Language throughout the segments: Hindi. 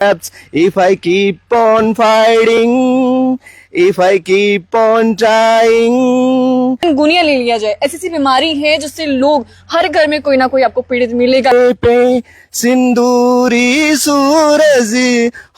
If I keep on fighting, if I keep on trying. गुनिया ले लिया जाए, ऐसी सी बीमारी है जिससे लोग हर घर में कोई ना कोई आपको पीड़ित मिलेगा। पे सिंदूरी सूरज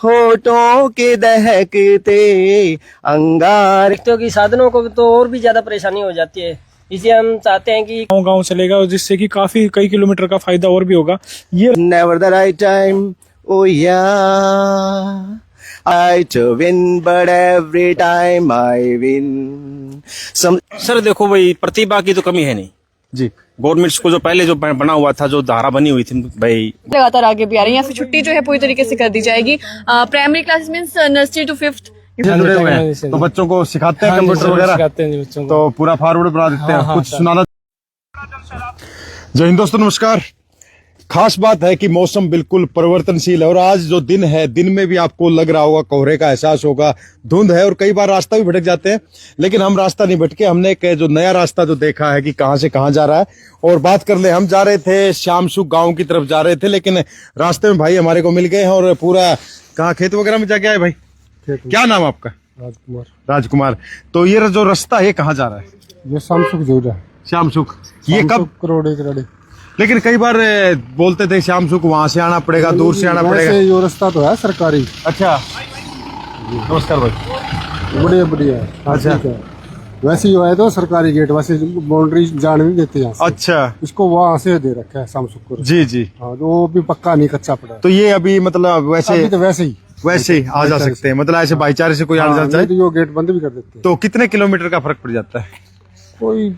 होठों के दहकते अंगार। व्यक्तियों की साधनों को तो और भी ज्यादा परेशानी हो जाती है, इसलिए हम चाहते हैं कि गांव चलेगा, जिससे कि काफी कई किलोमीटर का फायदा और भी होगा। ये Never the right time, oh yeah. I to win, but every time I win. Sir देखो भाई, प्रतिभा की तो कमी है नहीं जी। गवर्नमेंट स्कूल जो पहले जो बना हुआ था, जो धारा बनी हुई थी भाई, लगातार आगे भी आ रही है, या फिर छुट्टी जो है पूरी तरीके से कर दी जाएगी। Primary class means nursery to 5th जुड़े हुए हैं, तो बच्चों को सिखाते हैं कंप्यूटर वगैरह, तो पूरा फॉरवर्ड बना देते हैं। कुछ सुनाना। जय हिंद दोस्तों, नमस्कार। खास बात है कि मौसम बिल्कुल परिवर्तनशील है और आज जो दिन है, दिन में भी आपको लग रहा होगा, कोहरे का एहसास होगा, धुंध है और कई बार रास्ता भी भटक जाते हैं। लेकिन हम रास्ता नहीं भटके, हमने एक जो नया रास्ता जो देखा है कि कहां से कहां जा रहा है। और बात कर ले, हम जा रहे थे श्यामसुख गांव की तरफ जा रहे थे, लेकिन रास्ते में भाई हमारे को मिल गए हैं और पूरा कहाँ खेत वगैरह में जाके आए भाई। क्या नाम आपका? राजकुमार। राजकुमार। तो ये जो रास्ता है कहाँ जा रहा है? ये श्यामसुख जो है। श्यामसुख ये कब? करोड़े। लेकिन कई बार बोलते थे श्यामसुख वहां से आना पड़ेगा, दूर से आना पड़ेगा। ये रास्ता तो है सरकारी। अच्छा, नमस्कार भाई। बढ़िया। अच्छा, वैसे ही है तो सरकारी गेट, वैसे बाउंड्री जाने नहीं देते यहाँ से। अच्छा, इसको वहाँ से दे रखा है श्यामसुख को। जी जी। हाँ, तो वो भी पक्का नहीं, कच्चा पड़ा। तो ये अभी मतलब वैसे तो वैसे ही आ जा सकते हैं, मतलब ऐसे भाईचारे से कोई आ जाता है तो ये गेट बंद भी कर देते हैं। तो कितने किलोमीटर का फर्क पड़ जाता है? कोई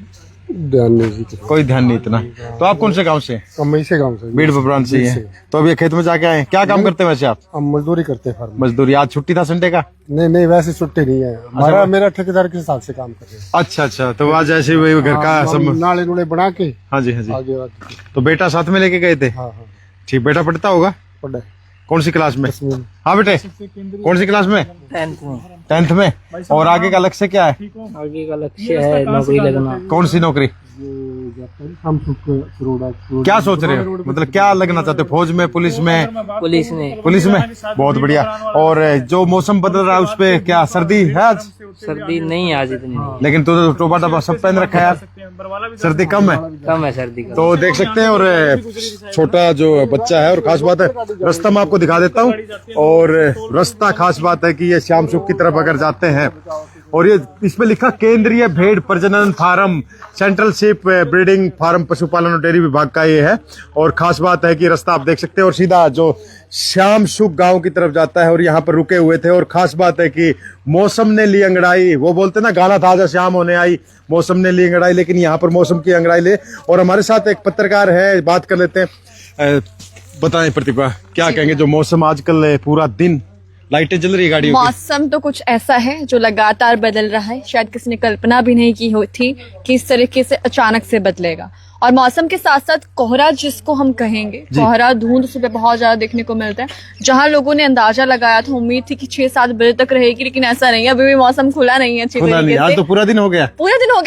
ध्यान नहीं, कोई ध्यान नहीं इतना। तो आप कौन से गांव से? कमई से गाँव से, बीड़ बब्रान से हैं। तो अभी खेत में जाके आए, क्या काम करते हैं वैसे आप? हम मजदूरी करते हैं फार्म। मजदूरी। आज छुट्टी था संडे का? नहीं, वैसे छुट्टी नहीं है। मेरा ठेकेदार के हिसाब से काम कर रहे हैं। अच्छा, तो आज ऐसे वही घर का सब नाले नुले बना के। हाँ जी। आगे तो बेटा साथ में लेके गए थे? हाँ। ठीक। बेटा पढ़ता होगा? पढ़ा। कौन सी क्लास में? हाँ बेटे, कौन सी क्लास में? 10th में। और आगे का लक्ष्य क्या है? आगे का लक्ष्य है नौकरी लगना। कौन सी नौकरी? क्या सोच रहे हो, मतलब क्या लगना चाहते हो? फौज में, पुलिस में? पुलिस में। बहुत बढ़िया। और जो मौसम बदल रहा है उस पे क्या सर्दी है आज? सर्दी नहीं आज इतनी नहीं। लेकिन तो टोपा टोपा सब पहन रखा है यार, सर्दी कम है सर्दी का। तो देख सकते हैं। और छोटा जो बच्चा है, और खास बात है रास्ता मैं आपको दिखा देता हूँ। और रास्ता खास बात है कि ये श्यामसुख की तरफ अगर जाते हैं, और ये इसमें लिखा केंद्रीय भेड़ प्रजनन farm, central sheep breeding farm, पशुपालन और डेयरी विभाग का ये है। और खास बात है कि रास्ता आप देख सकते हैं और सीधा जो श्यामसुख गांव की तरफ जाता है। और यहाँ पर रुके हुए थे। और खास बात है कि मौसम ने ली अंगड़ाई, वो बोलते ना गाना था जो शाम होने आई, मौसम ने ली अंगड़ाई, लेकिन यहाँ पर मौसम की अंगड़ाई ले। और हमारे साथ एक पत्रकार है, बात कर लेते हैं। बताएं प्रतिभा, क्या कहेंगे जो मौसम आजकल पूरा दिन लाइटें जल रही है गाड़ियों की? मौसम तो कुछ ऐसा है जो लगातार बदल रहा है, शायद किसी ने कल्पना भी नहीं की थी कि इस तरीके से अचानक से बदलेगा। और मौसम के साथ साथ कोहरा जिसको हम कहेंगे, कोहरा धुंध सुबह बहुत ज्यादा देखने को मिलता है। जहां लोगों ने अंदाजा लगाया था, उम्मीद थी कि 6-7 बजे तक रहेगी, लेकिन ऐसा नहीं है। अभी भी मौसम खुला नहीं है अच्छी तरीके से। आज तो पूरा दिन हो गया,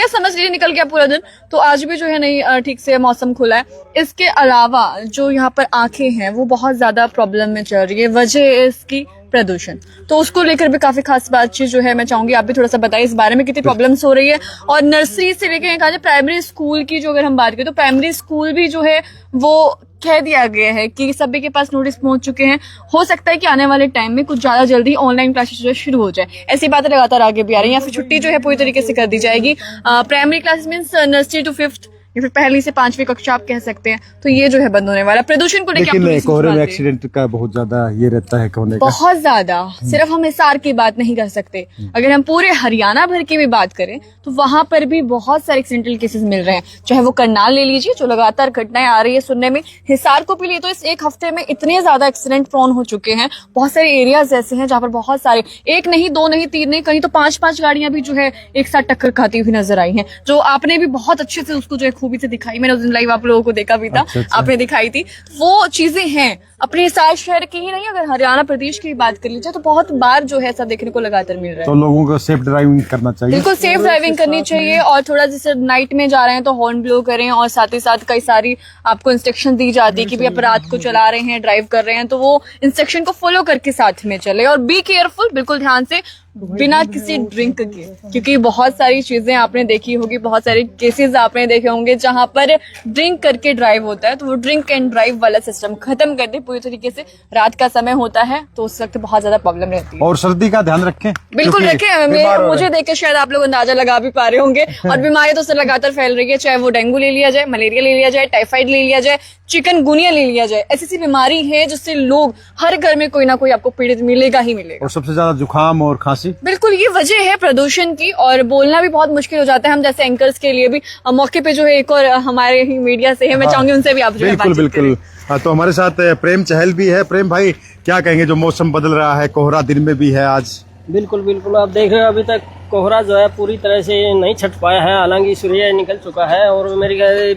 समझ लीजिए निकल गया पूरा दिन। तो आज भी जो है नहीं ठीक से मौसम खुला है। इसके अलावा जो यहाँ पर आंखें हैं वो बहुत ज्यादा प्रॉब्लम में चल रही है। वजह है इसकी प्रदूषण, तो उसको लेकर भी काफी खास बातचीत जो है मैं चाहूंगी आप भी थोड़ा सा बताइए इस बारे में, कितनी प्रॉब्लम्स हो रही है। और नर्सरी से लेकर कहा जाए प्राइमरी स्कूल की जो अगर हम बात करें, तो प्राइमरी स्कूल भी जो है वो कह दिया गया है कि सभी के पास नोटिस पहुंच चुके हैं। हो सकता है कि आने वाले टाइम में कुछ ज्यादा जल्दी ऑनलाइन क्लासेस जो है शुरू हो जाए। ऐसी बातें लगातार आगे भी आ रही है, या फिर छुट्टी जो है पूरी तरीके से कर दी जाएगी। Primary class means nursery to 5th या फिर पहली से 5वीं कक्षा आप कह सकते हैं। तो ये जो है बंद होने वाला। प्रदूषण को लेकर कोहरे में एक्सीडेंट का बहुत ज्यादा ये रहता है, होने का बहुत ज्यादा। सिर्फ हम हिसार की बात नहीं कर सकते, अगर हम पूरे हरियाणा भर की भी बात करें तो वहां पर भी बहुत सारे एक्सीडेंटल केसेस मिल रहे हैं। चाहे वो करनाल ले लीजिए, जो लगातार घटनाएं आ रही है सुनने में, हिसार को भी लिए तो इस एक हफ्ते में इतने ज्यादा एक्सीडेंट प्रोन हो चुके हैं। बहुत सारे एरियाज ऐसे हैं जहां पर बहुत सारे, 1 नहीं 2 नहीं 3 नहीं, कहीं तो 5-5 गाड़ियां भी जो है एक साथ टक्कर खाती हुई नजर आई हैं, जो आपने भी बहुत अच्छे से उसको जो है खूबी से दिखाई। मैंने उस दिन लाइव आप लोगों को देखा भी था। अच्छा। आपने दिखाई थी वो चीजें हैं। अपने हिसार शहर की ही नहीं, अगर हरियाणा प्रदेश की बात कर लीजिए तो बहुत बार जो है ऐसा देखने को लगातार मिल रहा है। तो लोगों को सेफ ड्राइविंग करना चाहिए। बिल्कुल सेफ ड्राइविंग करनी चाहिए, और थोड़ा जैसे नाइट में जा रहे हैं तो हॉर्न ब्लो करें, और साथ ही साथ कई सारी आपको इंस्ट्रक्शन दी जाती है कि भाई आप रात को चला रहे हैं, ड्राइव कर रहे हैं, तो वो इंस्ट्रक्शन को फॉलो करके साथ में चले। और बी केयरफुल, बिल्कुल ध्यान से, बिना किसी ड्रिंक के, क्योंकि बहुत सारी चीजें आपने देखी होगी, बहुत सारे केसेस आपने देखे होंगे जहां पर ड्रिंक करके ड्राइव होता है, तो वो ड्रिंक एंड ड्राइव वाला सिस्टम खत्म कर दे पूरी तरीके से। रात का समय होता है तो उस वक्त बहुत ज्यादा प्रॉब्लम रहती है। और सर्दी का ध्यान रखें, बिल्कुल क्योंकि रखें। बीमार हो रहे मुझे देख के शायद आप लोग अंदाजा लगा भी पा रहे होंगे, और बीमारियां तो उससे लगातार फैल रही है, चाहे वो डेंगू ले लिया जाए, मलेरिया ले लिया जाए, टाइफाइड ले लिया जाए, चिकनगुनिया ले लिया जाए, ऐसी सी बीमारी है जिससे लोग हर घर में कोई ना कोई आपको पीड़ित मिलेगा ही मिलेगा। और सबसे ज्यादा जुकाम और खांसी। बिल्कुल ये वजह है प्रदूषण की, और बोलना भी बहुत मुश्किल हो जाता है हम जैसे एंकर्स के लिए भी। मौके पे जो है एक और हमारे ही मीडिया से है, मैं चाहूंगी उनसे भी आप जो है बिल्कुल बातचीत बिल्कुल। हाँ, तो हमारे साथ प्रेम चहल भी है। प्रेम भाई, क्या कहेंगे, जो मौसम बदल रहा है, कोहरा दिन में भी है आज? बिल्कुल बिल्कुल, आप देख रहे हैं अभी तक कोहरा जो है पूरी तरह से नहीं छट पाया है, हालांकि सूर्य निकल चुका है और मेरे ख्याल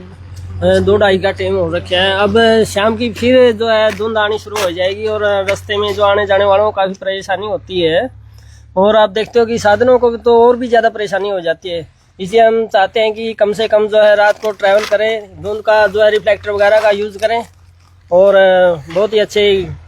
2-2:30 का टाइम हो रखा है। अब शाम की फिर जो है धुंध आनी शुरू हो जाएगी, और रास्ते में जो आने जाने वालों को काफ़ी परेशानी होती है, और आप देखते हो कि साधनों को तो और भी ज़्यादा परेशानी हो जाती है। इसलिए हम चाहते हैं कि कम से कम जो है रात को ट्रैवल करें, धुंध का जो है रिफ्लेक्टर वगैरह का यूज़ करें, और बहुत ही अच्छे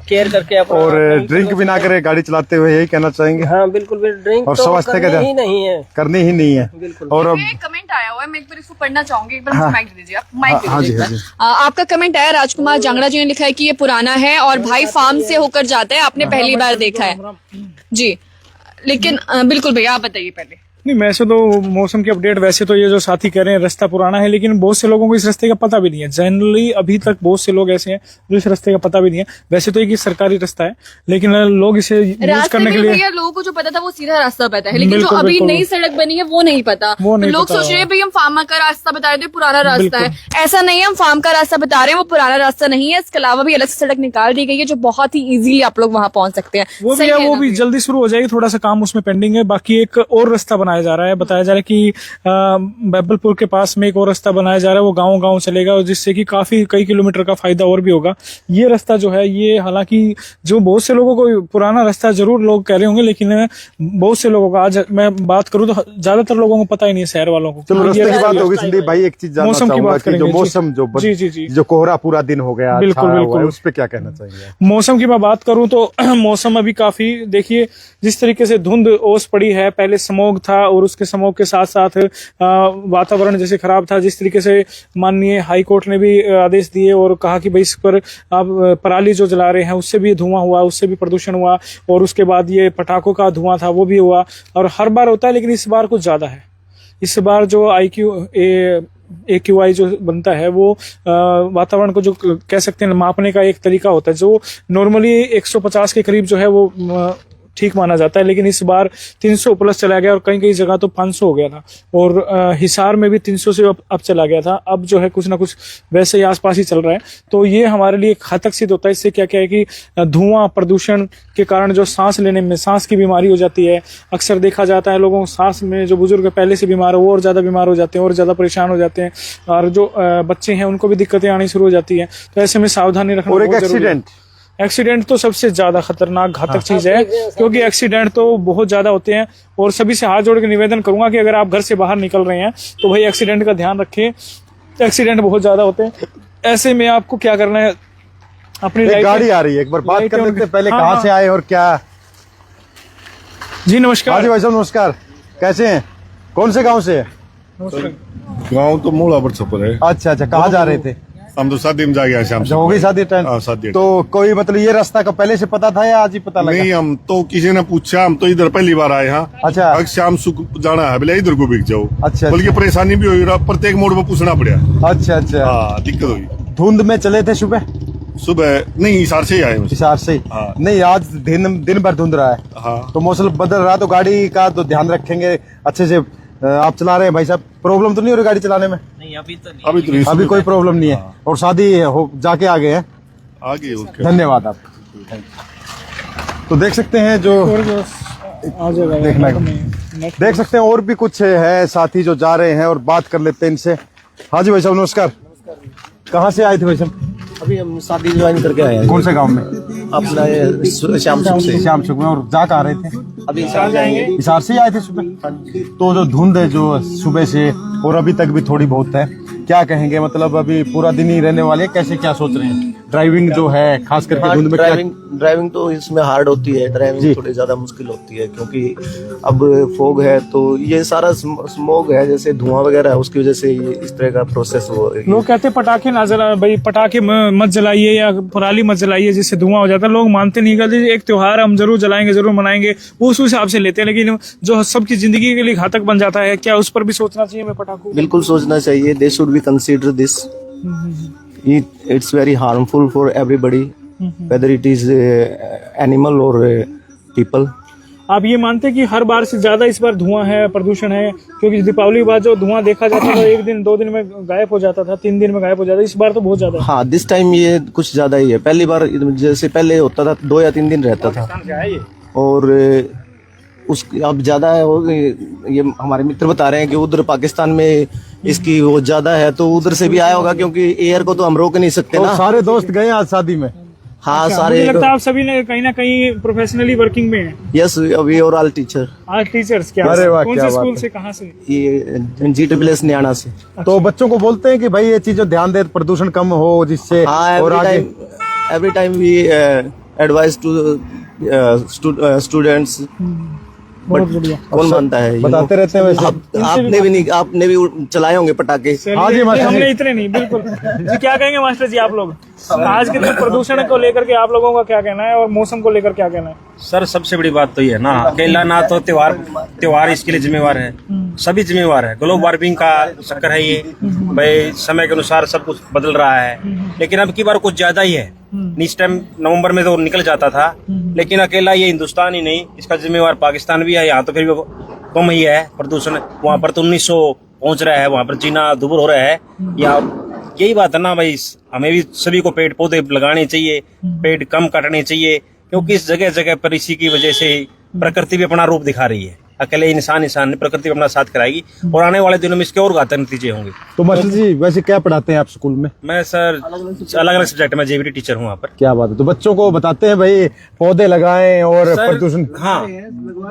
केयर करके अपना, और ड्रिंक भी ना करें गाड़ी चलाते हुए, यही कहना चाहेंगे? हाँ बिल्कुल भी ड्रिंक और तो स्वास्थ्य का करनी ध्यान ही नहीं है, करनी ही नहीं है। बिल्कुल। और अब एक कमेंट आया हुआ है, मैं एक बार इसको पढ़ना चाहूंगी, एक बार मुझे माइक दे दीजिए आप, माइक दे हाँ जी, दीजिए हाँ एक जी। बार। आपका कमेंट आया, राजकुमार जांगड़ा जी ने लिखा है कि ये पुराना है और भाई फार्म से होकर जाता है, आपने पहली बार देखा है जी, लेकिन बिल्कुल भैया आप बताइए पहले। नहीं, वैसे तो मौसम की अपडेट, वैसे तो ये जो साथी कह रहे हैं रास्ता पुराना है, लेकिन बहुत से लोगों को इस रास्ते का पता भी नहीं है। जनरली अभी तक बहुत से लोग ऐसे हैं जो इस रास्ते का पता भी नहीं है। वैसे तो ये सरकारी रास्ता है, लेकिन लोग इसे यूज करने के लिए, भैया लोगों को जो पता था वो सीधा रास्ता पता है, लेकिन जो बिल्कुल, अभी बिल्कुल। नई सड़क बनी है वो नहीं पता। वो नहीं तो लोग पता। सोच रहे हैं भाई हम फार्मा का रास्ता बता रहे थे, पुराना रास्ता है। ऐसा नहीं है, हम फार्म का रास्ता बता रहे हैं, वो पुराना रास्ता नहीं है। इसके अलावा भी अलग से सड़क निकाल दी गई है जो बहुत ही इजीली आप लोग वहां पहुंच सकते हैं। वो भी सही है, है वो ना? भी जल्दी शुरू हो जाएगी, थोड़ा सा काम उसमें पेंडिंग है। बाकी एक और रास्ता बनाया जा रहा है, बताया जा रहा है कि बैबलपुर के पास में एक और रास्ता बनाया जा रहा है, वो गांव-गांव चलेगा, और जिससे कि काफी कई किलोमीटर का फायदा और भी होगा। ये रास्ता जो है, ये हालांकि जो बहुत से लोगों को पुराना रास्ता जरूर लोग कह रहे होंगे, लेकिन बहुत से लोगों का, आज मैं बात करूं तो ज्यादातर लोगों को पता ही नहीं है, शहर वालों को। चलो, रास्ते ये की बात होगी। संदीप भाई, एक चीज जानना मौसम की चाहूंगा बात कि जो करेंगे, मौसम जी, जी, जी। जो कोहरा पूरा दिन हो गया, बिल्कुल, छाया हुआ है, बिल्कुल। उस पे क्या कहना चाहेंगे? मौसम की मैं बात करूं तो मौसम अभी काफी, देखिए जिस तरीके से धुंध ओस पड़ी है, पहले स्मॉग था और उसके स्मॉग के साथ साथ वातावरण जैसे खराब था, जिस तरीके से माननीय हाई कोर्ट ने भी आदेश दिए और कहा कि भाई इस पर आप पराली जो जला रहे हैं उससे भी धुआं हुआ, उससे भी प्रदूषण हुआ, और उसके बाद ये पटाखों का धुआं था वो भी हुआ, और हर बार होता है, लेकिन इस बार कुछ ज्यादा है। इस बार जो AQI जो बनता है वो वातावरण को जो कह सकते हैं मापने का एक तरीका होता है, जो नॉर्मली 150 के करीब जो है वो ठीक माना जाता है, लेकिन इस बार 300 प्लस चला गया, और कई कई जगह तो 500 हो गया था, और हिसार में भी 300 से अब चला गया था। अब जो है कुछ ना कुछ वैसे ही आसपास ही चल रहा है, तो ये हमारे लिए घातक सिद्ध होता है। इससे क्या क्या है कि धुआं प्रदूषण के कारण जो सांस लेने में, सांस की बीमारी हो जाती है। अक्सर देखा जाता है लोगों को सांस में, जो बुजुर्ग पहले से बीमार है वो और ज्यादा बीमार हो जाते हैं और ज्यादा परेशान हो जाते हैं, और जो बच्चे हैं उनको भी दिक्कतें आनी शुरू हो जाती है। तो ऐसे में सावधानी रखना और एक बहुत जरूरी है। एक्सीडेंट तो सबसे ज्यादा खतरनाक घातक चीज है, क्योंकि एक्सीडेंट तो बहुत ज्यादा होते हैं, और सभी से हाथ जोड़ के निवेदन करूंगा कि अगर आप घर से बाहर निकल रहे हैं तो भाई एक्सीडेंट का ध्यान रखें। एक्सीडेंट बहुत ज्यादा होते हैं, ऐसे में आपको क्या करना है, अपनी गाड़ी आ रही है, एक बार बात कर लेते हैं पहले। हाँ, कहाँ हाँ। से आए और क्या? जी हाँ नमस्कार। जी भाई साहब, नमस्कार। कैसे हैं? कौन से गांव से है? गाँव तो मूला पर छपर है। अच्छा, कहाँ जा रहे थे? हम तो शादी में जा गए शाम से। हो गई शादी टाइम? हाँ, शादी। तो कोई मतलब ये रास्ता का पहले से पता था या आज ही पता लगा? नहीं, हम तो किसी ने पूछा, हम तो इधर पहली बार आए हैं। अच्छा। अब शाम सुख जाना है, बोले इधर को बिक जाओ। अच्छा। बल्कि परेशानी भी हुई, प्रत्येक मोड़ में पूछना पड़ा। अच्छा। हाँ, दिक्कत हुई। धुंध में चले थे सुबह? सुबह नहीं, हिसार से ही आए। हिसार से? हाँ। नहीं, आज दिन भर धुंध रहा है। हाँ। तो मौसम बदल रहा, तो गाड़ी का तो ध्यान रखेंगे अच्छे से। आप चला रहे हैं भाई साहब, प्रॉब्लम तो नहीं हो रही गाड़ी चलाने में? नहीं अभी तो नहीं। अभी तो नहीं, अभी कोई प्रॉब्लम नहीं है। और शादी हो जाके आ गए हैं? आगे ओके। धन्यवाद आप। तो देख सकते हैं जो देखना देख सकते हैं, और भी कुछ है साथी जो जा रहे हैं, और बात कर लेते हैं इनसे। हाँ जी भाई साहब, नमस्कार। कहाँ से आए थे भाई साहब? अभी हम शादी ज्वाइन करके आए हैं कौन से गांव में? अपना ये श्याम सुख से। श्याम सुख में। और जा कहाँ रहे थे? अभी शाम जाएंगे। हिसार से ही आए थे सुबह? तो जो धुंध है जो सुबह से और अभी तक भी थोड़ी बहुत है, क्या कहेंगे? मतलब अभी पूरा दिन ही रहने वाले हैं, कैसे क्या सोच रहे हैं? ड्राइविंग जो है खास करके धुंध में ड्राइविंग तो इसमें हार्ड होती है, ड्राइविंग थोड़ी ज्यादा मुश्किल होती है क्योंकि अब फोग है तो ये सारा स्मोक है, जैसे धुआं वगैरह है, उसकी वजह से ये इस तरह का प्रोसेस हो रही है। लोग कहते हैं पटाखे ना जला भाई, पटाखे मत जलाइए या पराली मत जलाइए जिससे धुआं हो जाता है। लोग मानते नहीं, कहते एक त्योहार हम जरूर जलाएंगे, जरूर मनाएंगे, वो उस हिसाब से लेते हैं, लेकिन जो सबकी जिंदगी के लिए घातक बन जाता है, क्या उस पर भी सोचना चाहिए हमें पटाखों? बिल्कुल सोचना चाहिए। They should be consider this. It's very harmful for everybody, whether it is animal or people. आप ये मानते हैं कि हर बार से ज्यादा इस बार धुआं है, प्रदूषण है? क्योंकि दीपावली के बाद जो धुआं देखा जाता था, 1 दिन 2 दिन में गायब हो जाता था, 3 दिन में गायब हो जाता था, इस बार तो बहुत ज्यादा है। हाँ, दिस टाइम ये कुछ ज्यादा ही है। पहली बार जैसे पहले होता था 2 या 3 दिन रहता था, और उस अब ज्यादा है। ये हमारे मित्र बता रहे हैं कि उधर पाकिस्तान में इसकी वो ज्यादा है, तो उधर से भी आया होगा क्योंकि एयर को तो हम रोक नहीं सकते तो ना। सारे दोस्त गए आज शादी में? हाँ, मुझे सारे। लगता है आप सभी ने कहीं ना कहीं प्रोफेशनली वर्किंग में हैं। Yes, we are all teacher. आज टीचर्स क्या? अरे वाह, कौन क्या से बात स्कूल है। से, कहाँ से? ये GSS न्याणा से। तो बच्चों को बोलते हैं कि भाई ये चीजों ध्यान दे, प्रदूषण कम हो जिससे, हाँ, और आगे every time we advice to students. बहुत बढ़िया। कौन मानता है? बताते रहते हैं वैसे। आपने भी चलाए होंगे पटाखे। हाँ जी मास्टर हमने जी। इतने नहीं, बिल्कुल जी। क्या कहेंगे मास्टर जी आप लोग? आज के दिन प्रदूषण को लेकर के आप लोगों का क्या कहना है, और मौसम को लेकर क्या कहना है? सर सबसे बड़ी बात तो ये है ना, अकेला ना तो त्योहार इसके लिए जिम्मेवार है, सभी जिम्मेवार है। ग्लोबल वार्मिंग का चक्कर है ये, भाई समय के अनुसार सब कुछ बदल रहा है, लेकिन अब की बार कुछ ज्यादा ही है। इस टाइम नवंबर में तो निकल जाता था, लेकिन अकेला ये हिंदुस्तान ही नहीं, इसका जिम्मेवार पाकिस्तान भी है। यहाँ तो फिर भी कम ही है प्रदूषण, वहाँ पर तो 1900 पहुंच रहा है, वहाँ पर जीना दुभर हो रहा है। यहाँ यही बात है ना भाई, हमें भी सभी को पेड़ पौधे लगाने चाहिए, पेड़ कम काटने चाहिए, क्योंकि इस जगह जगह पर इसी की वजह से प्रकृति भी अपना रूप दिखा रही है। अकेले इंसान ने प्रकृति अपना साथ कराएगी, और आने वाले दिनों में इसके और घातक नतीजे होंगे। तो मास्टर जी वैसे क्या पढ़ाते हैं आप स्कूल में? मैं सर अलग अलग सब्जेक्ट में JVT टीचर हूँ वहाँ पर। क्या बात है। तो बच्चों को बताते हैं भाई पौधे लगाएं और प्रदूषण। हाँ,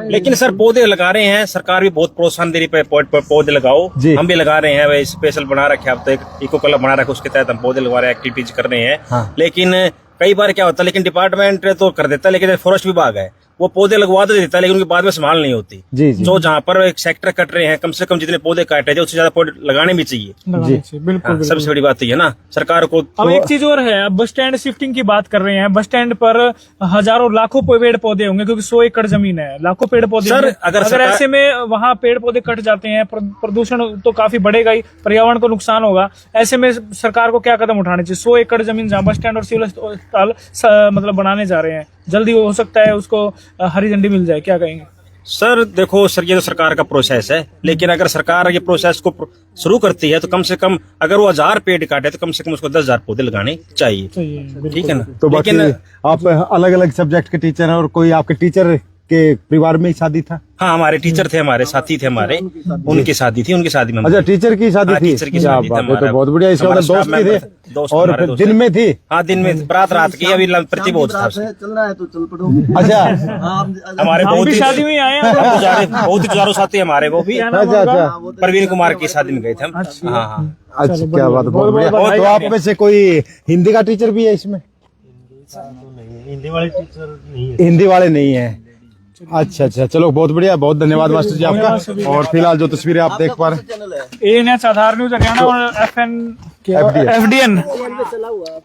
लेकिन सर पौधे लगा रहे हैं, सरकार भी बहुत प्रोत्साहन दे रही है, पौधे लगाओ। हम भी लगा रहे हैं भाई, स्पेशल बना रखे, अब तो एक इको क्लब बना रखा, उसके तहत हम पौधे लगा रहे हैं, एक्टिविटीज कर रहे हैं। लेकिन कई बार क्या होता है, लेकिन डिपार्टमेंट तो कर देता है, लेकिन फॉरेस्ट विभाग है वो पौधे लगवा तो देता है, लेकिन उनके बाद में संभाल नहीं होती। जी जी। जो जहाँ पर एक सेक्टर कट रहे हैं, कम से कम जितने पौधे काटे थे उससे ज्यादा पौधे लगाने भी चाहिए। बिल्कुल। सबसे बड़ी बात तो ये ना, सरकार को अब एक चीज और है, अब बस स्टैंड शिफ्टिंग की बात कर रहे हैं। बस स्टैंड पर हजारों लाखों पेड़ पौधे होंगे, क्योंकि 100 एकड़ जमीन है, लाखों पेड़ पौधे सर, होंगे। अगर ऐसे में वहाँ पेड़ पौधे कट जाते हैं, प्रदूषण तो काफी बढ़ेगा ही, पर्यावरण को नुकसान होगा। ऐसे में सरकार को क्या कदम उठाने चाहिए? 100 एकड़ जमीन जहाँ बस स्टैंड और सिविल अस्पताल मतलब बनाने जा रहे हैं, जल्दी हो सकता है उसको हरी झंडी मिल जाए, क्या कहेंगे? सर देखो सर, ये तो सरकार का प्रोसेस है, लेकिन अगर सरकार ये प्रोसेस को शुरू करती है तो कम से कम अगर वो 1000 पेड़ काटे तो कम से कम उसको 10,000 पौधे लगाने चाहिए। ठीक है ना? तो बाकी आप अलग अलग सब्जेक्ट के टीचर हैं, और कोई आपके टीचर के परिवार में ही शादी था? हाँ, हमारे टीचर थे, हमारे साथी थे, हमारे उनकी शादी थी, उनकी शादी में। अच्छा, टीचर की शादी थी? टीचर की शादी थी। तो बहुत बढ़िया। इसका मतलब दोस्त भी थे, और फिर दिन में थी? हाँ, दिन में, रात की। अभी प्रतिबोध था। चलना है तो चल पड़ो। अच्छा, हमारे बहुत ही शादी में आए हैं, बहुत ही जुझारू साथी हमारे, वो भी अच्छा। प्रवीण कुमार की शादी में गए थे हम। हाँ हाँ। अच्छा, क्या बात है, बहुत बढ़िया। तो आप में से कोई हिंदी का टीचर भी है इसमें? हिंदी वाले टीचर नहीं है। हिंदी वाले नहीं है। अच्छा, चलो बहुत बढ़िया, बहुत धन्यवाद मास्टर जी आपका। और फिलहाल जो तस्वीरें आप देख पा रहे हैं, ANH आधार न्यूज हरियाणा और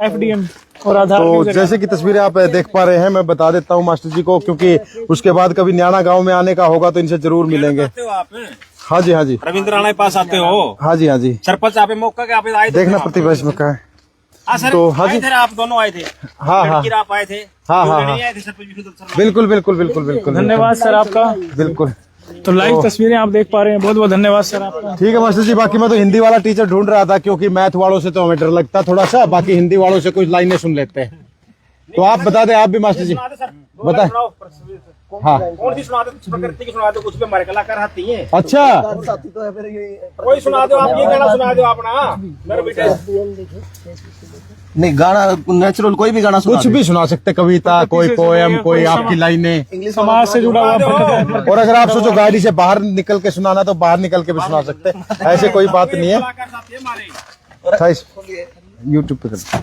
FDN और आधार तो न्यूज। जैसे कि तस्वीरें आप देख पा रहे हैं, मैं बता देता हूं मास्टर जी को, क्योंकि उसके बाद कभी न्याणा गांव में आने का होगा तो इनसे जरूर मिलेंगे। हाँ जी, हाँ जी। रविंद्र राणा के पास आते हो? हाँ जी, हाँ जी। सरपंच आप मौका के आप आए देखना प्रतिवर्ष में क्या है। सर, तो हाँ जी, आप दोनों आए थे। हाँ, आप आए थे। हाँ। बिल्कुल। धन्यवाद सर आपका। बिल्कुल। तो लाइव तस्वीरें आप देख पा रहे हैं, बहुत बहुत धन्यवाद सर आपका। ठीक है मास्टर जी। बाकी मैं तो हिंदी वाला टीचर ढूंढ रहा था, क्योंकि मैथ वालों से तो हमें डर लगता थोड़ा सा, बाकी हिंदी वालों से कुछ लाइनें सुन लेते हैं। तो आप बता दें, आप भी मास्टर जी बताएं। हाँ, कौन सी सुना दो? प्रकृति की सुना दो, कुछ भी हमारे कलाकार आती हैं। अच्छा, कोई सुना दो, आप ये गाना सुना दो अपना। मेरे बेटे नहीं गाना नेचुरल कोई भी गाना सुना कुछ भी सुना सकते, कविता, कोई पोएम, कोई आपकी लाइनें, समाज से जुड़ा हुआ और अगर आप सोचो गाड़ी से बाहर निकल के सुनाना तो बाहर निकल के भी सुना सकते, ऐसे कोई बात नहीं है। यूट्यूब पे करते,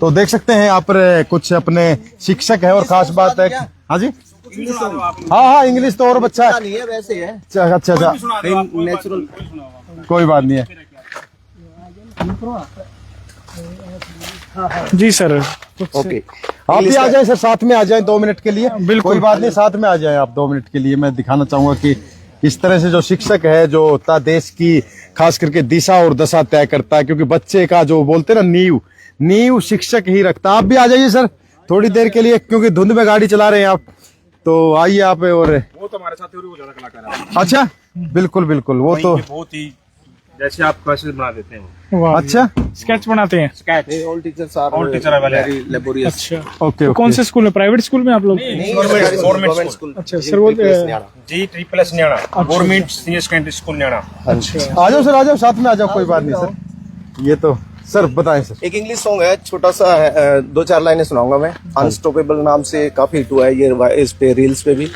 तो देख सकते हैं यहाँ पर कुछ अपने शिक्षक है, और खास बात है हाँ जी, हाँ इंग्लिश तो और बच्चा है, नहीं है वैसे है। अच्छा अच्छा, नेचुरल कोई बात नहीं है। जी सर। ओके, आप भी आ जाए सर, साथ में आ जाए 2 मिनट के लिए। बिल्कुल। कोई बात नहीं, साथ में आ जाए आप 2 मिनट के लिए। मैं दिखाना चाहूंगा कि इस तरह से जो शिक्षक है, जो होता देश की खास करके दिशा और दशा तय करता है, क्योंकि बच्चे का जो बोलते हैं ना नींव शिक्षक ही रखता है। आप भी आ जाइए सर थोड़ी देर के लिए, क्योंकि धुंध में गाड़ी चला रहे हैं आप, तो आइए आप। और वो तो हमारे साथ ही वो ज्यादा कलाकार है। अच्छा, बिल्कुल बिल्कुल, वो तो बहुत ही जैसे आप कैसे बना देते हैं, वाह, अच्छा स्केच बनाते हैं। Sketch all teachers are All teacher are very laborious. अच्छा, ओके तो कौन से स्कूल में, प्राइवेट स्कूल में आप लोग? गवर्नमेंट स्कूल अच्छा सर, वो G triple Nyana, government senior secondary school Nyana. अच्छा आ जाओ सर, आ जाओ साथ में आ जाओ, कोई बात नहीं सर। ये तो सर बताएं सर। एक इंग्लिश सॉन्ग है, छोटा सा है, 2-4 लाइनें सुनाऊंगा मैं। अनस्टॉपेबल नाम से काफी हिट हुआ है ये, इस पे रील्स पे भी।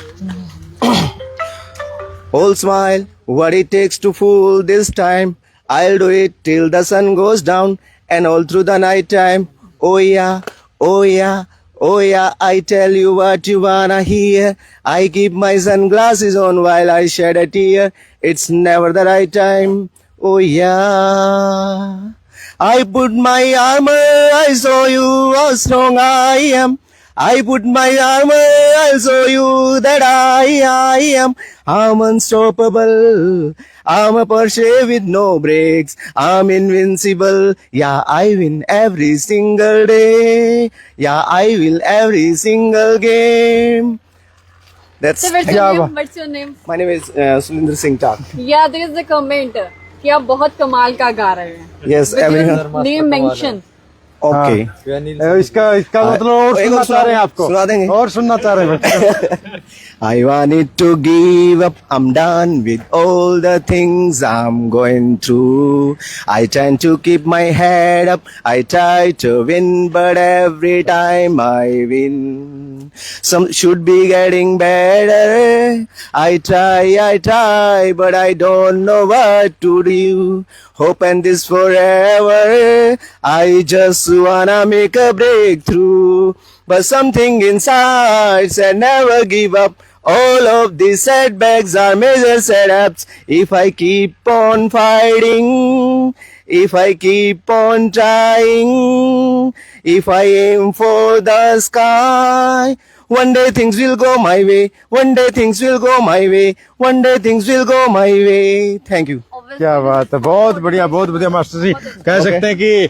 All smile, what it takes to fool this time. I'll do it till the sun goes down and all through the night time. Oh yeah, oh yeah, oh yeah, I tell you what you wanna hear. I keep my sunglasses on while I shed a tear. It's never the right time. Oh yeah. I put my armor, I show you how strong I am. I put my armor, I'll show you that I am. I'm unstoppable. I'm a Porsche with no brakes. I'm invincible. Yeah, I win every single day. Yeah, I will every single game. That's So what's your name? What's your name? my name is Sulindra Singh Tak. Yeah, there is a comment कि आप बहुत कमाल का गा रहे हैं. Yes, everyone. Name mention. Okay. इसका मतलब और एक सुनना और चाह रहे हैं आपको? सुना देंगे। और सुनना चाह रहे हैं? I wanted to give up. I'm done with all the things I'm going through. I tend to keep my head up. I try to win, but every time I win, some should be getting better. I try, but I don't know what to do. Hoping this forever. I just wanna make a breakthrough. But something inside said never give up. All of these setbacks are major setups. If I keep on fighting, if I keep on trying, if I aim for the sky, one day things will go my way. One day things will go my way. One day things will go my way. Thank you. क्या बात है, बहुत बढ़िया मास्टर जी। कह सकते हैं कि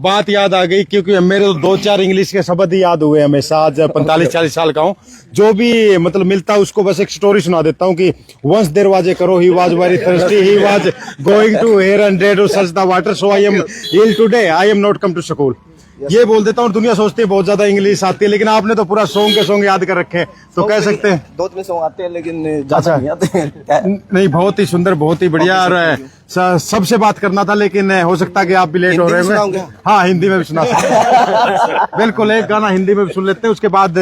बात याद आ गई, क्योंकि मेरे तो 2-4 इंग्लिश के शब्द ही याद हुए हमेशा। आज 45-40 साल का हूँ, जो भी मतलब मिलता है उसको बस एक स्टोरी सुना देता हूँ कि once there was a crow, he was very thirsty, he was going to here and there to search the water, so I am ill today, I am not come to school. ये बोल देता हूँ। दुनिया सोचती है बहुत ज्यादा इंग्लिश आती है, लेकिन आपने तो पूरा सॉन्ग के सॉन्ग याद कर रखे हैं, तो कह सकते हैं 2-3 सॉन्ग आते हैं, लेकिन ज्यादा नहीं आते। नहीं, बहुत ही सुंदर, बहुत ही बढ़िया। और सबसे बात करना था, लेकिन हो सकता है कि आप भी लेट हो रहे हैं। हाँ, हिंदी में भी सुना सकते। बिल्कुल, एक गाना हिंदी में भी सुन लेते हैं, उसके बाद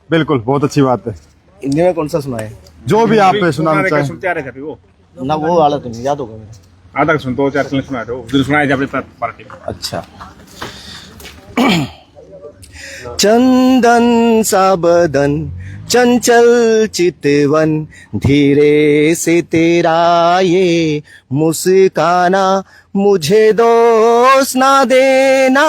बिल्कुल बहुत अच्छी बात है। हिंदी में कौन सा सुना है? जो भी आप सुनाना चाहें। सुनते आ रहे थे अभी वो ना, वो वाला तो नहीं याद होगा मेरे। आधा सुन 2-4 सुनाए थे, वो सुनाए थे अपने पार्टी में। अच्छा। चंदन सा बदन, चंचल चितवन, धीरे से तेरा ये मुस्काना, मुझे दोष ना देना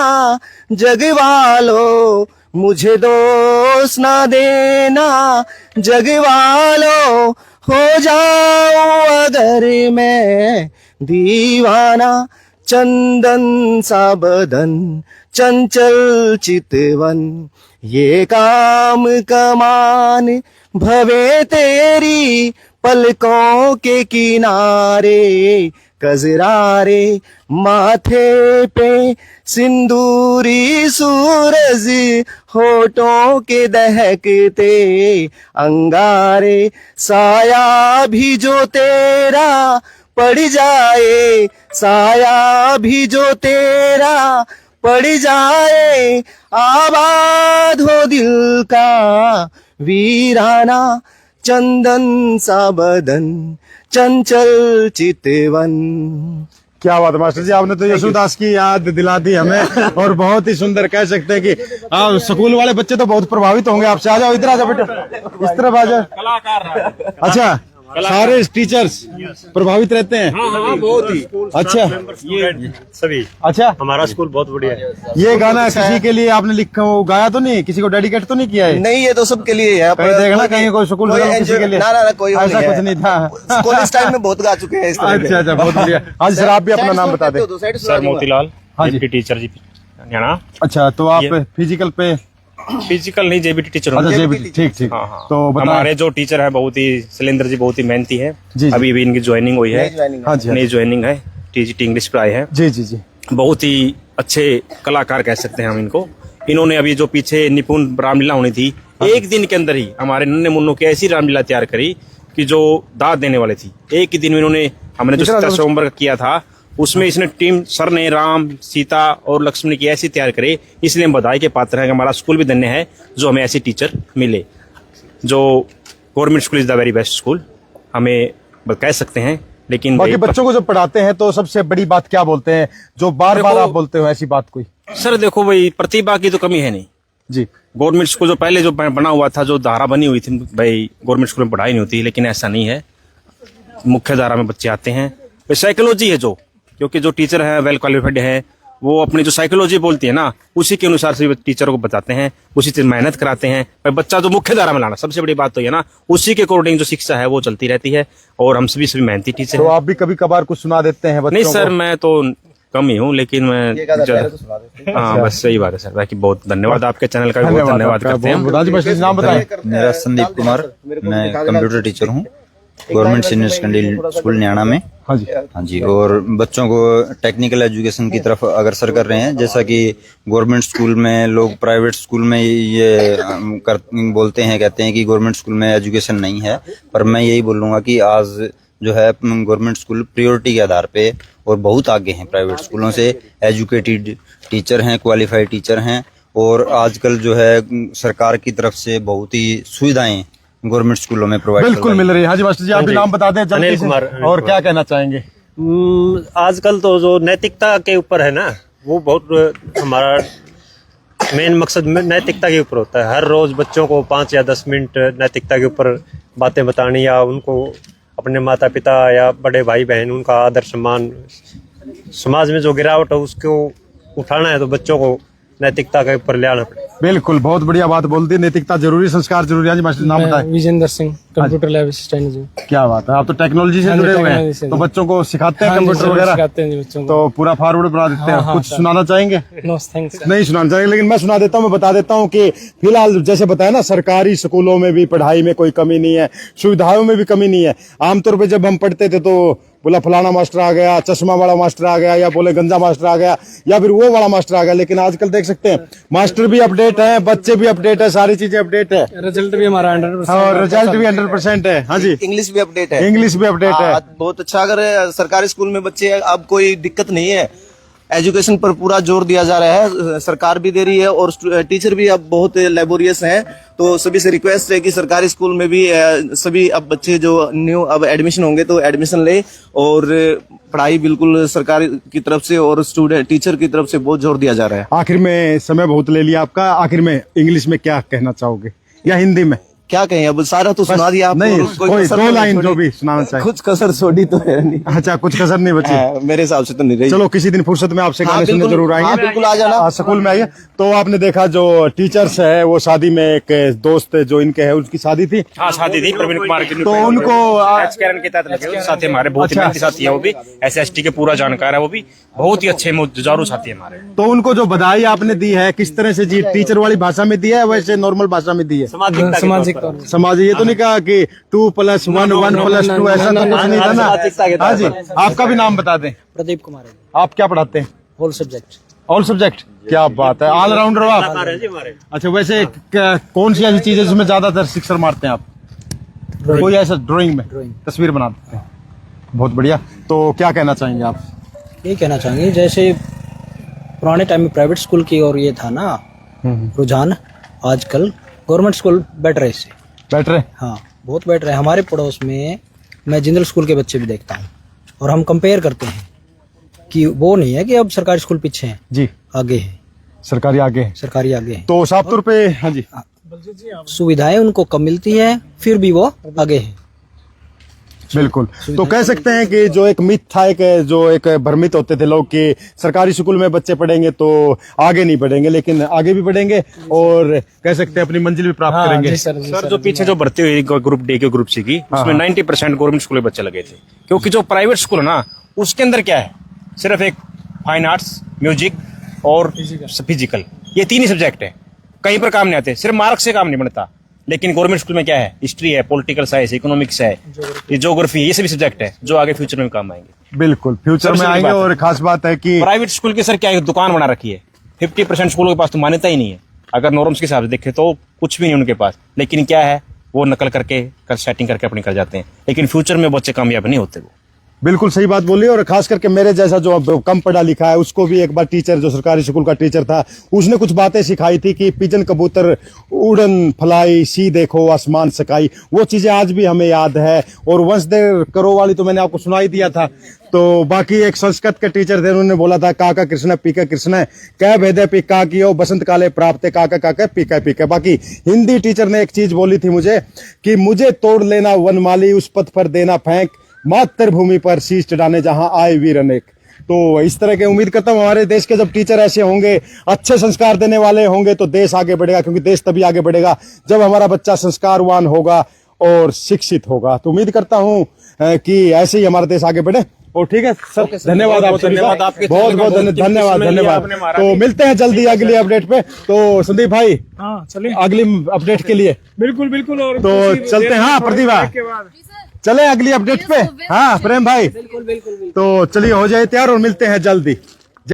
जग वालों, मुझे दोष ना देना जग वालों, हो जाऊं अगर मैं दीवाना। चंदन सा बदन, चंचल चितवन, ये काम कमान भवे तेरी पलकों के किनारे, कजरारे माथे पे सिंदूरी सूरज, होठों के दहकते अंगारे, साया भी जो तेरा पड़ जाए, साया भी जो तेरा पड़ जाए, आबाद हो दिल का वीराना, चंदन सा बदन, चंचल चितवन। क्या बात है मास्टर जी, आपने तो यशोदास की याद दिला दी हमें और बहुत ही सुंदर कह सकते हैं कि स्कूल वाले बच्चे तो बहुत प्रभावित होंगे आपसे। आ जाओ इधर, आ जाओ बेटा, इस तरफ आ जाओ। कलाकार। अच्छा, सारे टीचर्स प्रभावित रहते हैं? हाँ, बहुत ही। अच्छा, ये सभी। अच्छा, हमारा स्कूल बहुत बढ़िया है। ये गाना किसी के लिए आपने लिखा, वो गाया तो नहीं, किसी को डेडिकेट तो नहीं किया है? नहीं, ये तो सबके लिए है। कहीं देखना, कहीं कोई स्कूल किसी के लिए? ना, कोई ऐसा कुछ नहीं था। कॉलेज टाइम में बहुत गा चुके हैं इस तरह के। अच्छा, बहुत बढ़िया। हाँ सर, आप भी अपना नाम बता दें। सर मोतीलाल, हाँ जी। टीचर जी हरियाणा। अच्छा, तो आप फिजिकल पे? फिजिकल नहीं, जेबीटी टीचर हूँ। अच्छा, जेबीटी, ठीक ठीक। हाँ। तो हमारे जो टीचर है बहुत ही, शैलेंद्र जी बहुत ही मेहनती है। जी। अभी भी इनकी ज्वाइनिंग हुई है। हाँ जी, नई ज्वाइनिंग है, टीजीटी इंग्लिश पे आए हैं। जी जी जी। बहुत ही अच्छे कलाकार कह सकते हैं हम इनको। इन्होंने अभी जो पीछे निपुण रामलीला होनी थी, एक दिन के अंदर ही हमारे नन्हे मुन्नों की ऐसी रामलीला तैयार करी कि जो दाद देने वाली थी। एक ही दिन में इन्होंने, हमने जो 17 होमवर्क किया था उसमें इसने टीम सर ने राम, सीता और लक्ष्मण की ऐसी तैयार करे, इसलिए हम बधाई के पात्र हैं कि हमारा स्कूल भी धन्य है जो हमें ऐसे टीचर मिले। जो government school is the very best school हमें कह सकते हैं। लेकिन बाकी बच्चों को जब पढ़ाते हैं तो सबसे बड़ी बात क्या बोलते हैं, जो बार बार आप बोलते हो ऐसी बात कोई? सर देखो भाई, प्रतिभा की तो कमी है नहीं जी। गवर्नमेंट स्कूल जो पहले जो बना हुआ था, जो धारा बनी हुई थी भाई गवर्नमेंट स्कूल में पढ़ाई नहीं होती, लेकिन ऐसा नहीं है। मुख्य धारा में बच्चे आते हैं। साइकोलॉजी है जो, क्योंकि जो टीचर है वेल क्वालिफाइड है, वो अपनी जो साइकोलॉजी बोलती है ना, उसी के अनुसार से टीचरों को बताते हैं, उसी से मेहनत कराते हैं। पर बच्चा जो मुख्य धारा में लाना, सबसे बड़ी बात तो है ना, उसी के अकॉर्डिंग जो शिक्षा है वो चलती रहती है। और हम सभी मेहनती टीचर तो हैं। आप भी कभी कभार कुछ सुना देते हैं बच्चों नहीं को? सर, मैं तो कम ही हूँ, लेकिन मैं हाँ बस सही बात है सर। बाकी बहुत धन्यवाद आपके चैनल का भी बहुत धन्यवाद करते हैं हम। राजी मास्टर जी, नाम बताएं। मेरा संदीप कुमार, मैं कंप्यूटर टीचर हूँ गवर्नमेंट सीनियर सेकेंडरी स्कूल न्याणा में। हाँ जी, हाँ जी। और बच्चों को टेक्निकल एजुकेशन की तरफ अग्रसर कर रहे हैं। जैसा कि गवर्नमेंट स्कूल में लोग प्राइवेट स्कूल में ये बोलते हैं, कहते हैं कि गवर्नमेंट स्कूल में एजुकेशन नहीं है, पर मैं यही बोलूँगा कि आज जो है गवर्नमेंट स्कूल प्रायोरिटी के आधार पे और बहुत आगे हैं प्राइवेट स्कूलों से। एजुकेटेड टीचर हैं, क्वालिफाइड टीचर हैं, और आजकल जो है सरकार की तरफ से बहुत ही सुविधाएं गवर्नमेंट स्कूलों में प्रोवाइड बिल्कुल मिल रही है। हाँ जी मास्टर जी, आप भी नाम बता दें जल्दी से, और क्या कहना चाहेंगे? आजकल तो जो नैतिकता के ऊपर है ना, वो बहुत हमारा मेन मकसद में नैतिकता के ऊपर होता है। हर रोज बच्चों को 5 या 10 मिनट नैतिकता के ऊपर बातें बतानी, या उनको अपने माता पिता या बड़े भाई बहन उनका आदर सम्मान, समाज में जो गिरावट है उसको उठाना है, तो बच्चों को नैतिकता के ऊपर ले आना पड़ेगा। बिल्कुल, बहुत बढ़िया बात बोल दी। नैतिकता जरूरी, संस्कार जरूरी है। जी मास्टर, नाम बताएं। Vijendra Singh, computer lab assistant ji. क्या बात है, आप तो टेक्नोलॉजी से जुड़े हुए हैं, तो बच्चों को सिखाते हैं कंप्यूटर वगैरह? सिखाते हैं बच्चों को, तो पूरा फॉरवर्ड बना देते हैं। कुछ सुनाना चाहेंगे? No thanks. नहीं सुनाना चाहेंगे, लेकिन मैं सुना देता हूँ। मैं बता देता हूँ कि फिलहाल जैसे बताया ना, सरकारी स्कूलों में भी पढ़ाई में कोई कमी नहीं है, सुविधाओं में भी कमी नहीं है। आमतौर पर जब हम पढ़ते थे तो बोला फलाना मास्टर आ गया, चश्मा वाला मास्टर आ गया, या बोले गंजा मास्टर आ गया, या फिर वो वाला मास्टर आ गया। लेकिन आजकल देख सकते हैं मास्टर भी अपडेट है, बच्चे भी अपडेट है, सारी चीजें अपडेट है, रिजल्ट भी हमारा 100% और रिजल्ट भी 100% है। हाँ जी, इंग्लिश भी अपडेट है। इंग्लिश भी अपडेट है। बहुत अच्छा। अगर सरकारी स्कूल में बच्चे, अब कोई दिक्कत नहीं है। एजुकेशन पर पूरा जोर दिया जा रहा है, सरकार भी दे रही है, और टीचर भी अब बहुत लेबोरियस हैं। तो सभी से रिक्वेस्ट है कि सरकारी स्कूल में भी सभी अब बच्चे जो न्यू अब एडमिशन होंगे तो एडमिशन ले, और पढ़ाई बिल्कुल सरकार की तरफ से और स्टूडेंट टीचर की तरफ से बहुत जोर दिया जा रहा है। आखिर में समय बहुत ले लिया आपका, आखिर में इंग्लिश में क्या कहना चाहोगे या हिंदी में? क्या कहें, अब सारा तो सुना दिया आपको। नहीं, कोई कसर 2 तो लाइन छोड़ी। जो भी सुनाना चाहिए। कुछ कसर छोड़ी तो है नहीं। अच्छा, कुछ कसर नहीं बची? मेरे हिसाब से तो नहीं रही। चलो किसी दिन फुर्सत में आपसे हाँ, गाने सुनने बिल्कुल। जरूर आएंगे। हाँ, बिल्कुल आ जाना। स्कूल में आइए। तो आपने देखा जो टीचर्स है, वो शादी में एक दोस्त जो इनके है उसकी शादी थी। हाँ शादी थी, प्रवीण कुमार की। तो उनको के तहत लगे हुए साथी हमारे, बहुत ही मेहनती साथी है वो भी, SST के पूरा जानकार है वो भी, बहुत ही अच्छे जुझारू साथी है हमारे। तो उनको जो बधाई आपने दी है, किस तरह से जी? टीचर वाली भाषा में दी है, वैसे नॉर्मल भाषा में दी है? समाज, ये तो नहीं कहा कि 2+1 1+2, ऐसा तो कुछ नहीं था ना? हाँ जी, आपका भी नाम बता दें। प्रदीप कुमार, आप क्या पढ़ाते हैं? Whole subject. ऑल सब्जेक्ट, क्या बात है, ऑलराउंडर हो आप। अच्छा, वैसे कौन सी ऐसी चीज है जिसमें ज्यादातर सिक्सर मारते हैं आप? कोई ऐसा ड्राइंग में तस्वीर बना देते हैं, बहुत बढ़िया। तो क्या कहना चाहेंगे आप? ये कहना चाहेंगे, जैसे पुराने टाइम में प्राइवेट स्कूल की और ये था ना रुझान, आजकल गवर्नमेंट स्कूल बेटर है इससे। बेटर है। हाँ बहुत बेटर है। हमारे पड़ोस में मैं जिंदल स्कूल के बच्चे भी देखता हूँ और हम कंपेयर करते हैं कि वो नहीं है कि अब सरकारी स्कूल पीछे हैं जी, आगे है, सरकारी आगे है। सरकारी आगे है। तो साफ तौर पे हाँ जी, सुविधाएं उनको कम मिलती है फिर भी वो आगे है। बिल्कुल। तो कह सकते हैं कि जो एक मिथ था, एक भ्रमित होते थे लोग कि सरकारी स्कूल में बच्चे पढ़ेंगे तो आगे नहीं बढ़ेंगे, लेकिन आगे भी बढ़ेंगे और कह सकते हैं अपनी मंजिल भी प्राप्त करेंगे। सर जो पीछे जो भर्ती हुई ग्रुप डी के ग्रुप सी की, उसमें 90% गवर्नमेंट स्कूल के बच्चे लगे थे, क्योंकि जो प्राइवेट स्कूल है ना उसके अंदर क्या है, सिर्फ एक फाइन आर्ट्स, म्यूजिक और फिजिकल, ये 3 ही सब्जेक्ट है, कहीं पर काम नहीं आते, सिर्फ मार्क्स से काम नहीं बनता। लेकिन गवर्नमेंट स्कूल में क्या है, हिस्ट्री है, पॉलिटिकल साइंस, इकोनॉमिक्स है, ये ज्योग्राफी, ये सभी सब्जेक्ट है जो आगे फ्यूचर में काम आएंगे। बिल्कुल फ्यूचर में आएंगे। और खास बात है कि प्राइवेट स्कूल के सर क्या है, दुकान बना रखी है, 50% स्कूलों के पास तो मान्यता ही नहीं है, अगर नॉर्म्स के हिसाब से देखें तो कुछ भी नहीं उनके पास, लेकिन क्या है वो नकल करके सेटिंग करके अपनी कर जाते हैं, लेकिन फ्यूचर में बच्चे कामयाब नहीं होते वो। बिल्कुल सही बात बोली। और खास करके मेरे जैसा जो अब कम पढ़ा लिखा है उसको भी एक बार टीचर, जो सरकारी स्कूल का टीचर था, उसने कुछ बातें सिखाई थी कि पिजन कबूतर उड़न फलाई, सी देखो आसमान सकाई, वो चीजें आज भी हमें याद है। और वंश देर करो वाली तो मैंने आपको सुनाई दिया था। तो बाकी एक संस्कृत के टीचर थे, उन्होंने बोला था काका कृष्ण पीका कृष्ण कह भेदे पिका कियो बसंत काले प्राप्त काका काका पीका पीका। बाकी हिंदी टीचर ने एक चीज बोली थी मुझे कि मुझे तोड़ लेना वनमाली, उस पथ पर देना फेंक, मातृभूमि पर शीश चढ़ाने जहां आए वीर अनेक। तो इस तरह के उम्मीद करता हूं हमारे देश के जब टीचर ऐसे होंगे, अच्छे संस्कार देने वाले होंगे, तो देश आगे बढ़ेगा, क्योंकि देश तभी आगे बढ़ेगा जब हमारा बच्चा संस्कारवान होगा और शिक्षित होगा। तो उम्मीद करता हूं कि ऐसे ही हमारा देश आगे बढ़े। और ठीक है सर, धन्यवाद आपका, बहुत बहुत धन्यवाद। तो मिलते हैं जल्दी अगली अपडेट पे। तो संदीप भाई, हाँ चलिए अगली अपडेट के लिए बिल्कुल। और तो चलते हैं। हाँ प्रदीप भाई, चले अगली अपडेट पे। हाँ प्रेम भाई, तो चलिए हो जाए तैयार और मिलते हैं जल्दी।